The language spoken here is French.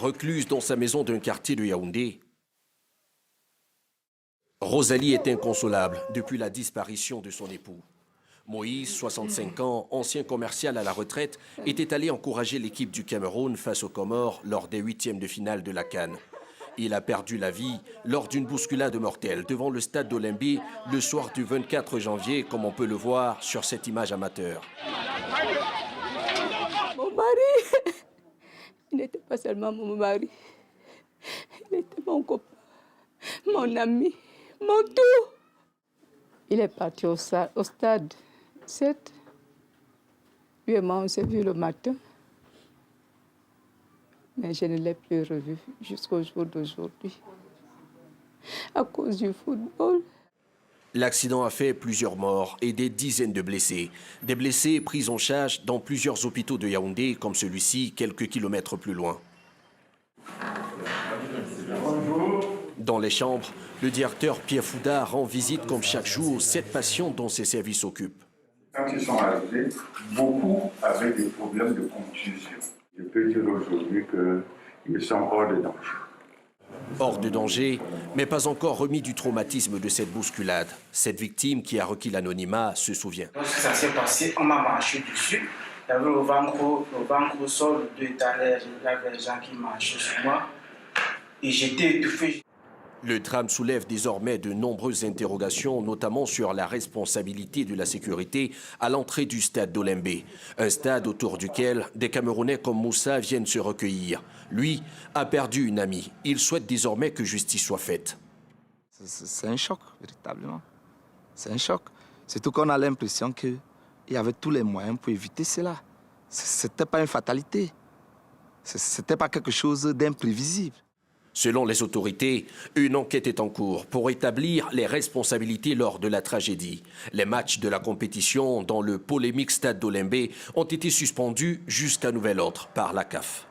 Recluse dans sa maison d'un quartier de Yaoundé, Rosalie est inconsolable depuis la disparition de son époux. Moïse, 65 ans, ancien commercial à la retraite, était allé encourager l'équipe du Cameroun face aux Comores lors des huitièmes de finale de la CAN. Il a perdu la vie lors d'une bousculade mortelle devant le stade d'Olimbé le soir du 24 janvier, comme on peut le voir sur cette image amateur. Mon mari, il n'était pas seulement mon mari, il était mon copain, mon ami, mon tout. Il est parti au stade 7. Lui et moi, on s'est vu le matin. Mais je ne l'ai plus revu jusqu'au jour d'aujourd'hui, à cause du football. L'accident a fait plusieurs morts et des dizaines de blessés. Des blessés pris en charge dans plusieurs hôpitaux de Yaoundé, comme celui-ci, quelques kilomètres plus loin. Dans les chambres, le directeur Pierre Fouda rend visite comme chaque jour aux 7 patients dont ses services s'occupent. Quand ils sont arrivés, beaucoup avaient des problèmes de contusion. Je peux dire aujourd'hui qu'ils sont hors de danger. Hors de danger, mais pas encore remis du traumatisme de cette bousculade. Cette victime qui a requis l'anonymat se souvient. Lorsque ça s'est passé, on m'a marché dessus. Il y avait le ventre au sol, le dos étalé, il y avait des gens qui marchaient sur moi. Et j'étais étouffé. Le drame soulève désormais de nombreuses interrogations, notamment sur la responsabilité de la sécurité à l'entrée du stade d'Olimbé. Un stade autour duquel des Camerounais comme Moussa viennent se recueillir. Lui a perdu une amie. Il souhaite désormais que justice soit faite. C'est un choc, véritablement. C'est un choc. Surtout qu'on a l'impression qu'il y avait tous les moyens pour éviter cela. Ce n'était pas une fatalité. Ce n'était pas quelque chose d'imprévisible. Selon les autorités, une enquête est en cours pour établir les responsabilités lors de la tragédie. Les matchs de la compétition dans le polémique stade d'Olimbé ont été suspendus jusqu'à nouvel ordre par la CAF.